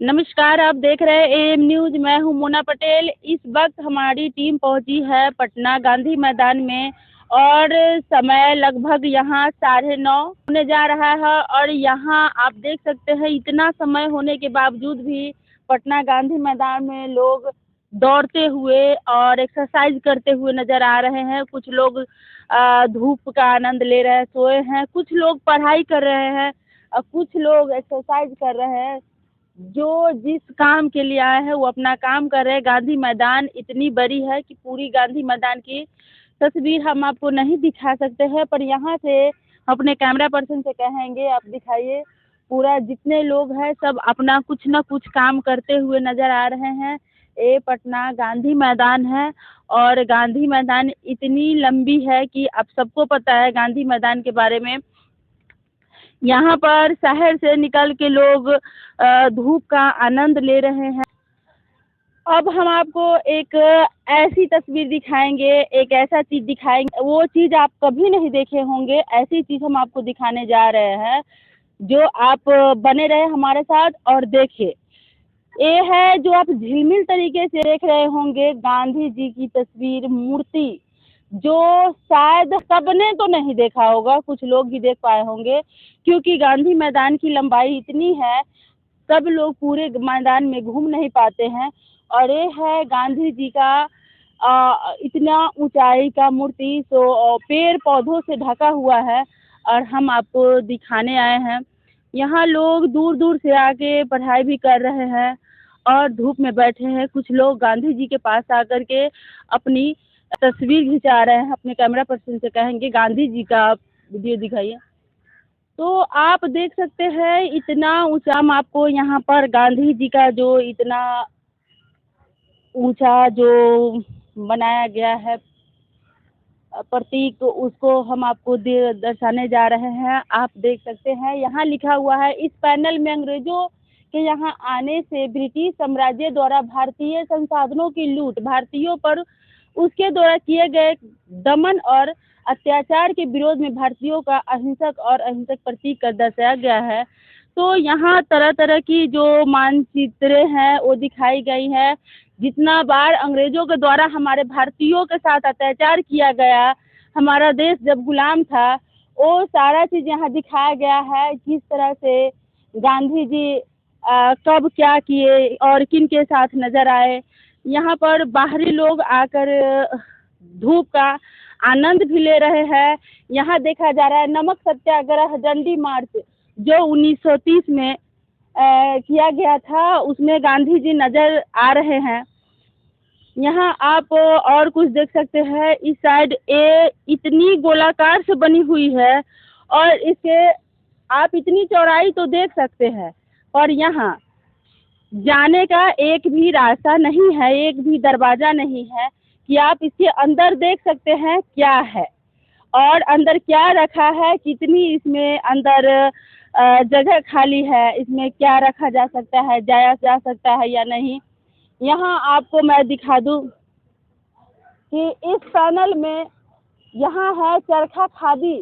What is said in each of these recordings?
नमस्कार, आप देख रहे हैं एएम न्यूज। मैं हूं मोना पटेल। इस वक्त हमारी टीम पहुंची है पटना गांधी मैदान में और समय लगभग यहाँ 9:30 होने जा रहा है और यहाँ आप देख सकते हैं इतना समय होने के बावजूद भी पटना गांधी मैदान में लोग दौड़ते हुए और एक्सरसाइज करते हुए नजर आ रहे हैं। कुछ लोग धूप का आनंद ले रहे हैं, सोए हैं, कुछ लोग पढ़ाई कर रहे हैं और कुछ लोग एक्सरसाइज कर रहे हैं। जो जिस काम के लिए आए हैं वो अपना काम कर रहे हैं। गांधी मैदान इतनी बड़ी है कि पूरी गांधी मैदान की तस्वीर हम आपको नहीं दिखा सकते हैं, पर यहाँ से अपने कैमरा पर्सन से कहेंगे आप दिखाइए। पूरा जितने लोग हैं सब अपना कुछ न कुछ काम करते हुए नजर आ रहे हैं। ये पटना गांधी मैदान है और गांधी मैदान इतनी लंबी है कि अब सबको पता है गांधी मैदान के बारे में। यहाँ पर शहर से निकल के लोग धूप का आनंद ले रहे हैं। अब हम आपको एक ऐसी तस्वीर दिखाएंगे, एक ऐसा चीज दिखाएंगे, वो चीज आप कभी नहीं देखे होंगे। ऐसी चीज हम आपको दिखाने जा रहे हैं जो आप बने रहे हमारे साथ और देखिए। ये है जो आप झिलमिल तरीके से देख रहे होंगे गांधी जी की तस्वीर, मूर्ति, जो शायद सबने तो नहीं देखा होगा, कुछ लोग ही देख पाए होंगे क्योंकि गांधी मैदान की लंबाई इतनी है, सब लोग पूरे मैदान में घूम नहीं पाते हैं। और ये है गांधी जी का इतना ऊंचाई का मूर्ति, तो पेड़ पौधों से ढका हुआ है और हम आपको दिखाने आए हैं। यहाँ लोग दूर दूर से आके पढ़ाई भी कर रहे हैं और धूप में बैठे हैं। कुछ लोग गांधी जी के पास आकर के अपनी तस्वीर खिंचा रहे हैं। अपने कैमरा पर्सन से कहेंगे गांधी जी का आप वीडियो दिखाइए। तो आप देख सकते हैं इतना ऊंचा, हम आपको यहाँ पर गांधी जी का जो इतना ऊंचा जो बनाया गया है प्रतीक, उसको हम आपको दर्शाने जा रहे हैं। आप देख सकते हैं यहाँ लिखा हुआ है, इस पैनल में अंग्रेजों के यहाँ आने से ब्रिटिश साम्राज्य द्वारा भारतीय संसाधनों की लूट, भारतीयों पर उसके द्वारा किए गए दमन और अत्याचार के विरोध में भारतीयों का अहिंसक प्रतीक कर दर्शाया गया है। तो यहाँ तरह तरह की जो मानचित्रें हैं वो दिखाई गई है। जितना बार अंग्रेजों के द्वारा हमारे भारतीयों के साथ अत्याचार किया गया, हमारा देश जब गुलाम था, वो सारा चीज यहाँ दिखाया गया है। किस तरह से गांधी जी कब क्या किए और किन के साथ नजर आए। यहाँ पर बाहरी लोग आकर धूप का आनंद भी ले रहे हैं। यहाँ देखा जा रहा है नमक सत्याग्रह डंडी मार्च जो 1930 में किया गया था, उसमें गांधी जी नजर आ रहे हैं। यहाँ आप और कुछ देख सकते हैं। इस साइड ये इतनी गोलाकार से बनी हुई है और इसके आप इतनी चौड़ाई तो देख सकते हैं, और यहाँ जाने का एक भी रास्ता नहीं है, एक भी दरवाजा नहीं है कि आप इसके अंदर देख सकते हैं क्या है और अंदर क्या रखा है, कितनी इसमें अंदर जगह खाली है, इसमें क्या रखा जा सकता है, जाया जा सकता है या नहीं। यहाँ आपको मैं दिखा दूं कि इस पैनल में यहाँ है चरखा खादी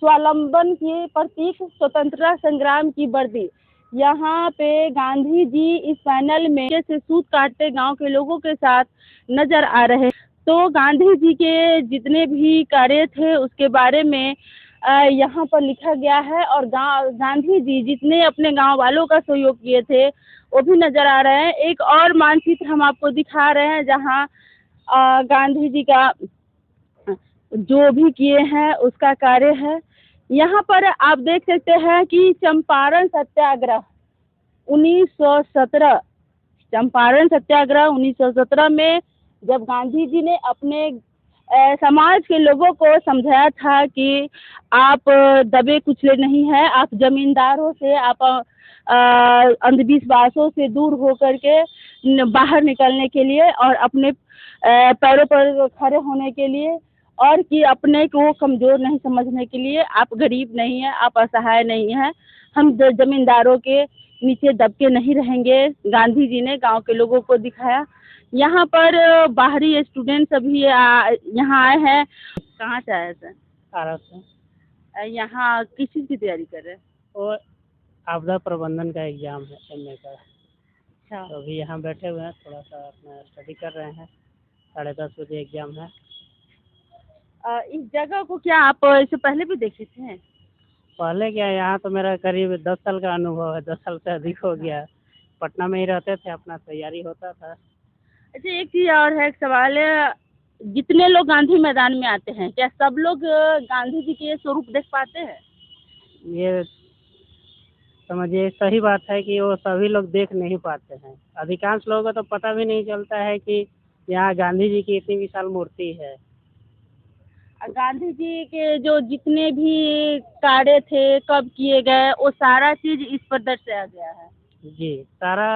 स्वावलंबन की प्रतीक, स्वतंत्रता संग्राम की वर्दी। यहाँ पे गांधी जी इस पैनल में से सूत काटते गांव के लोगों के साथ नजर आ रहे। तो गांधी जी के जितने भी कार्य थे उसके बारे में यहाँ पर लिखा गया है और गांधी जी जितने अपने गांव वालों का सहयोग किए थे वो भी नजर आ रहे हैं। एक और मानचित्र हम आपको दिखा रहे हैं जहाँ गांधी जी का जो भी किए हैं उसका कार्य है। यहाँ पर आप देख सकते हैं कि चंपारण सत्याग्रह 1917, चंपारण सत्याग्रह 1917 में जब गांधी जी ने अपने समाज के लोगों को समझाया था कि आप दबे कुचले नहीं हैं, आप जमींदारों से, आप अंधविश्वासों से दूर होकर के बाहर निकलने के लिए और अपने पैरों पर खड़े होने के लिए, और कि अपने को कमज़ोर नहीं समझने के लिए। आप गरीब नहीं हैं, आप असहाय नहीं हैं, हम जमींदारों के नीचे दब के नहीं रहेंगे। गांधी जी ने गांव के लोगों को दिखाया। यहाँ पर बाहरी स्टूडेंट सभी यहाँ आए हैं। कहाँ से आए सर? आरत से। यहाँ किस चीज़ की तैयारी कर रहे हैं? और आपदा प्रबंधन का एग्जाम है, एमए का। अच्छा। तो अभी यहाँ बैठे हुए हैं, थोड़ा सा अपना स्टडी कर रहे हैं। 10:30 बजे एग्जाम है। इस जगह को क्या आप इससे पहले भी देखे थे? पहले क्या, यहाँ तो मेरा करीब 10 साल का अनुभव है, 10 साल से अधिक हो गया। पटना में ही रहते थे, अपना तैयारी होता था। अच्छा, एक चीज और है, एक सवाल है, जितने लोग गांधी मैदान में आते हैं क्या सब लोग गांधी जी के स्वरूप देख पाते हैं? ये समझिए सही बात है कि वो सभी लोग देख नहीं पाते हैं। अधिकांश लोगों को तो पता भी नहीं चलता है कि यहाँ गांधी जी की इतनी विशाल मूर्ति है। गांधी जी के जो जितने भी कार्य थे, कब किए गए, वो सारा चीज इस पर दर्शाया गया है। जी, सारा।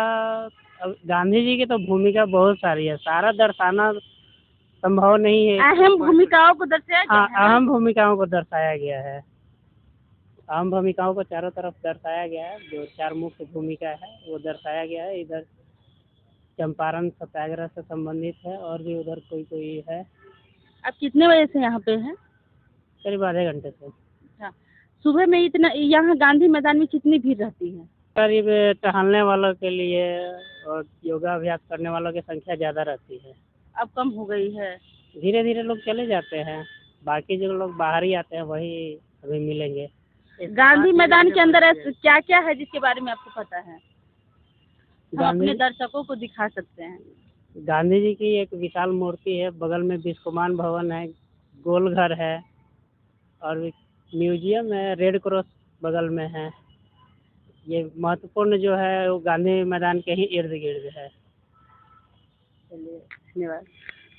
अब गांधी जी की तो भूमिका बहुत सारी है, सारा दर्शाना संभव नहीं है। अहम भूमिकाओं को दर्शाया गया हाँ, है ना? अहम भूमिकाओं को दर्शाया गया है। अहम भूमिकाओं को चारों तरफ दर्शाया गया है। जो 4 मुख्य भूमिका है वो दर्शाया गया है। इधर चंपारण सत्याग्रह से संबंधित है, और भी उधर कोई कोई है। आप कितने बजे से यहाँ पे हैं? करीब आधे घंटे से। अच्छा, सुबह में इतना यहाँ गांधी मैदान में कितनी भीड़ रहती है? करीब टहलने वालों के लिए और योगाभ्यास करने वालों की संख्या ज़्यादा रहती है। अब कम हो गई है? धीरे धीरे लोग चले जाते हैं, बाकी जो लोग बाहर ही आते हैं वही अभी मिलेंगे। गांधी मैदान के अंदर ऐसा क्या क्या है जिसके बारे में आपको पता है? हम अपने गांधी दर्शकों को दिखा सकते हैं। गांधी जी की एक विशाल मूर्ति है, बगल में बिस्कोमान भवन है, गोल घर है, और म्यूजियम है, रेड क्रॉस बगल में है। ये महत्वपूर्ण जो है वो गांधी मैदान के ही इर्द गिर्द है। चलिए, धन्यवाद।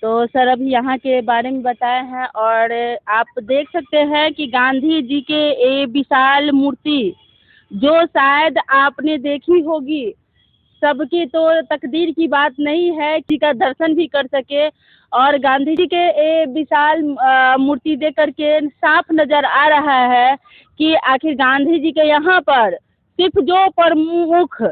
तो सर अभी यहाँ के बारे में बताए हैं, और आप देख सकते हैं कि गांधी जी के ये विशाल मूर्ति जो शायद आपने देखी होगी, सबकी तो तकदीर की बात नहीं है कि का दर्शन भी कर सके। और गांधी जी के ये विशाल मूर्ति देख करके साफ नजर आ रहा है कि आखिर गांधी जी के यहाँ पर सिर्फ जो प्रमुख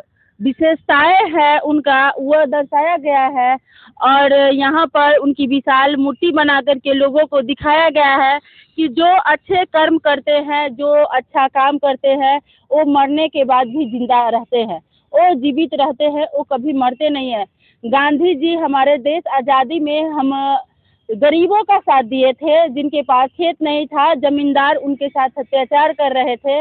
विशेषताएं है उनका वह दर्शाया गया है, और यहाँ पर उनकी विशाल मूर्ति बना करके लोगों को दिखाया गया है कि जो अच्छे कर्म करते हैं, जो अच्छा काम करते हैं, वो मरने के बाद भी जिंदा रहते हैं, वो जीवित रहते हैं, वो कभी मरते नहीं है। गांधी जी हमारे देश आज़ादी में हम गरीबों का साथ दिए थे, जिनके पास खेत नहीं था, जमींदार उनके साथ अत्याचार कर रहे थे,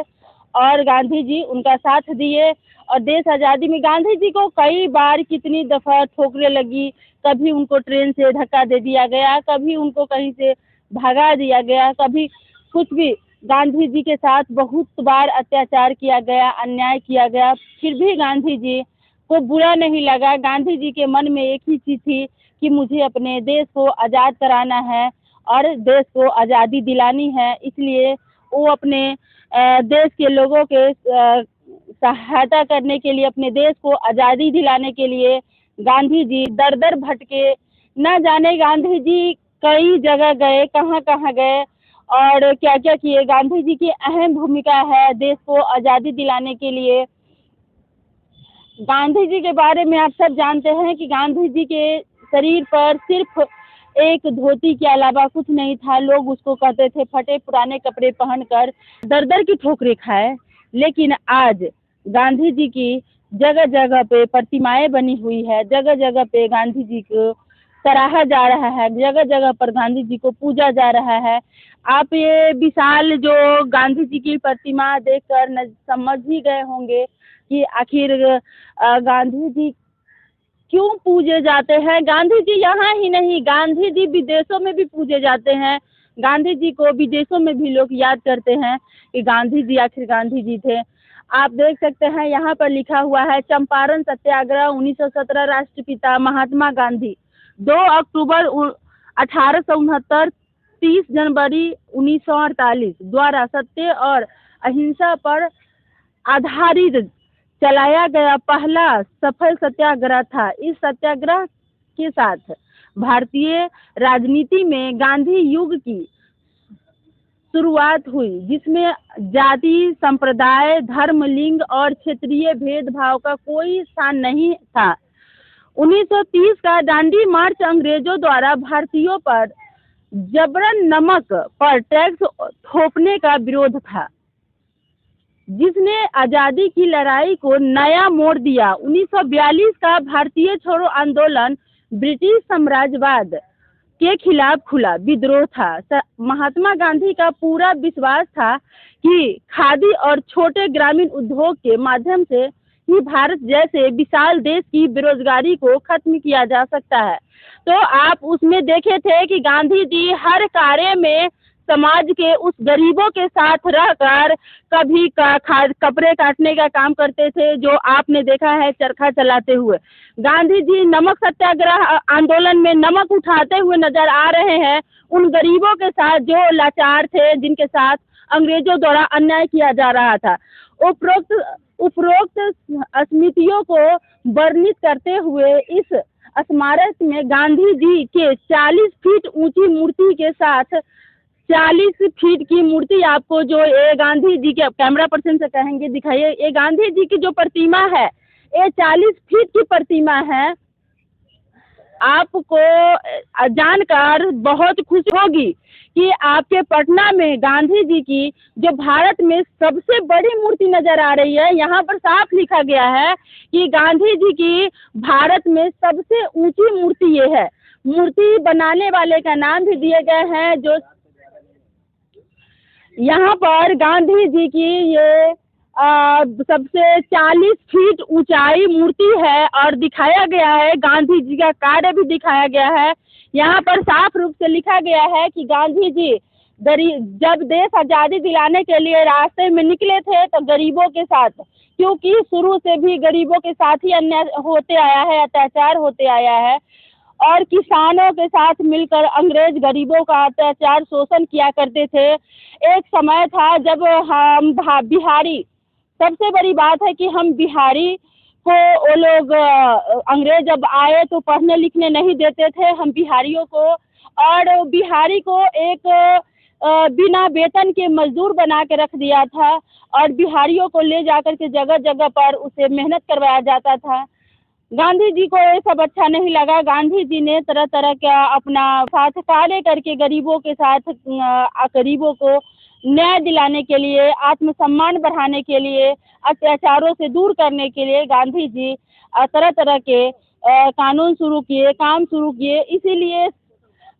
और गांधी जी उनका साथ दिए। और देश आज़ादी में गांधी जी को कई बार कितनी दफ़ा ठोकरें लगी, कभी उनको ट्रेन से धक्का दे दिया गया, कभी उनको कहीं से भगा दिया गया, कभी कुछ भी। गांधी जी के साथ बहुत बार अत्याचार किया गया, अन्याय किया गया, फिर भी गांधी जी को बुरा नहीं लगा। गांधी जी के मन में एक ही चीज़ थी कि मुझे अपने देश को आज़ाद कराना है और देश को आज़ादी दिलानी है। इसलिए वो अपने देश के लोगों के सहायता करने के लिए, अपने देश को आज़ादी दिलाने के लिए गांधी जी दर दर भटके। न जाने गांधी जी कई जगह गए, कहाँ कहाँ गए और क्या क्या किए। गांधी जी की अहम भूमिका है देश को आज़ादी दिलाने के लिए। गांधी जी के बारे में आप सब जानते हैं कि गांधी जी के शरीर पर सिर्फ एक धोती के अलावा कुछ नहीं था। लोग उसको कहते थे फटे पुराने कपड़े पहनकर दर दर की ठोकरें खाए। लेकिन आज गांधी जी की जगह जगह पे प्रतिमाएं बनी हुई है, जगह जगह पे गांधी जी को सराहा जा रहा है, जगह जगह पर गांधी जी को पूजा जा रहा है। आप ये विशाल जो गांधी जी की प्रतिमा देखकर समझ ही गए होंगे कि आखिर गांधी जी क्यों पूजे जाते हैं। गांधी जी यहाँ ही नहीं, गांधी जी विदेशों में भी पूजे जाते हैं। गांधी जी को विदेशों में भी लोग याद करते हैं कि गांधी जी आखिर गांधी जी थे। आप देख सकते हैं यहाँ पर लिखा हुआ है चंपारण सत्याग्रह 1917 राष्ट्रपिता महात्मा गांधी 2 अक्टूबर 1869 30 जनवरी 1948 द्वारा सत्य और अहिंसा पर आधारित चलाया गया पहला सफल सत्याग्रह था। इस सत्याग्रह के साथ भारतीय राजनीति में गांधी युग की शुरुआत हुई, जिसमें जाति, संप्रदाय, धर्म, लिंग और क्षेत्रीय भेदभाव का कोई स्थान नहीं था। 1930 का दांडी मार्च अंग्रेजों द्वारा भारतीयों पर जबरन नमक पर टैक्स थोपने का विरोध था। जिसने आज़ादी की लड़ाई को नया मोड़ दिया। 1942 का भारतीय छोड़ो आंदोलन ब्रिटिश साम्राज्यवाद के खिलाफ खुला विद्रोह था। महात्मा गांधी का पूरा विश्वास था कि खादी और छोटे ग्रामीण उद्योग के माध्यम से ही भारत जैसे विशाल देश की बेरोजगारी को खत्म किया जा सकता है। तो आप उसमें देखे थे कि गांधी जी हर कार्य में समाज के उस गरीबों के साथ रहकर कभी कपड़े काटने का काम करते थे, जो आपने देखा है चरखा चलाते हुए। गांधी जी नमक सत्याग्रह आंदोलन में नमक उठाते हुए नजर आ रहे हैं उन गरीबों के साथ जो लाचार थे, जिनके साथ अंग्रेजों द्वारा अन्याय किया जा रहा था। उपरोक्त स्मृतियों को वर्णित करते हुए इस स्मारक में गांधी जी के 40 फीट ऊंची मूर्ति के साथ 40 फीट की मूर्ति आपको जो ये गांधी जी के, कैमरा पर्सन से कहेंगे दिखाइए, ये गांधी जी की जो प्रतिमा है ये 40 फीट की प्रतिमा है। आपको जानकर बहुत खुशी होगी कि आपके पटना में गांधी जी की जो भारत में सबसे बड़ी मूर्ति नजर आ रही है, यहाँ पर साफ लिखा गया है कि गांधी जी की भारत में सबसे ऊंची मूर्ति ये है। मूर्ति बनाने वाले का नाम भी दिए गए हैं। जो यहाँ पर गांधी जी की ये सबसे 40 फीट ऊंचाई मूर्ति है और दिखाया गया है, गांधी जी का कार्य भी दिखाया गया है। यहाँ पर साफ रूप से लिखा गया है कि गांधी जी जब देश आज़ादी दिलाने के लिए रास्ते में निकले थे तो गरीबों के साथ, क्योंकि शुरू से भी गरीबों के साथ ही अन्याय होते आया है, अत्याचार होते आया है, और किसानों के साथ मिलकर अंग्रेज गरीबों का अत्याचार शोषण किया करते थे। एक समय था जब हम बिहारी, सबसे बड़ी बात है कि हम बिहारी को वो लोग अंग्रेज जब आए तो पढ़ने लिखने नहीं देते थे हम बिहारियों को, और बिहारी को एक बिना वेतन के मजदूर बना के रख दिया था, और बिहारियों को ले जाकर के जगह जगह पर उसे मेहनत करवाया जाता था। गांधी जी को ये सब अच्छा नहीं लगा। गांधी जी ने तरह तरह का अपना साथ कार्य करके गरीबों के साथ, गरीबों को न्याय दिलाने के लिए, आत्मसम्मान बढ़ाने के लिए, अत्याचारों से दूर करने के लिए गांधी जी तरह तरह के कानून शुरू किए, काम शुरू किए। इसीलिए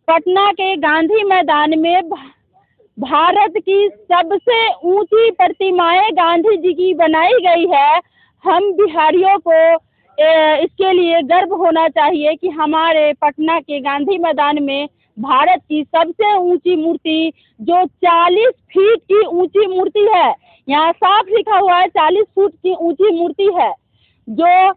पटना के गांधी मैदान में भारत की सबसे ऊंची प्रतिमाएं गांधी जी की बनाई गई है। हम बिहारियों को इसके लिए गर्व होना चाहिए कि हमारे पटना के गांधी मैदान में भारत की सबसे ऊंची मूर्ति जो 40 फीट की ऊंची मूर्ति है, यहाँ साफ लिखा हुआ है 40 फुट की ऊंची मूर्ति है, जो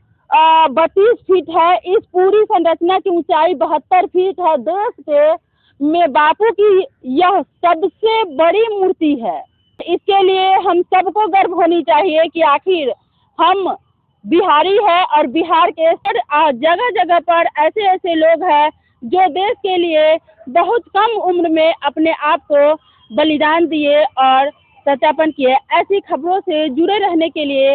32 फीट है। इस पूरी संरचना की ऊंचाई 72 फीट है। देश के में बापू की यह सबसे बड़ी मूर्ति है। इसके लिए हम सबको गर्व होनी चाहिए कि आखिर हम बिहारी है, और बिहार के जगह जगह पर ऐसे ऐसे लोग हैं जो देश के लिए बहुत कम उम्र में अपने आप को बलिदान दिए और सत्यापन किए। ऐसी खबरों से जुड़े रहने के लिए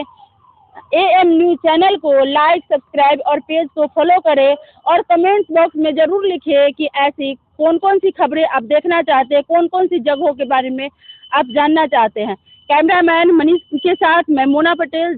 AM न्यूज़ चैनल को लाइक, सब्सक्राइब और पेज को फॉलो करें, और कमेंट्स बॉक्स में ज़रूर लिखिए कि ऐसी कौन कौन सी खबरें आप देखना चाहते हैं, कौन कौन सी जगहों के बारे में आप जानना चाहते हैं। कैमरामैन मनीष के साथ मैं मोना पटेल।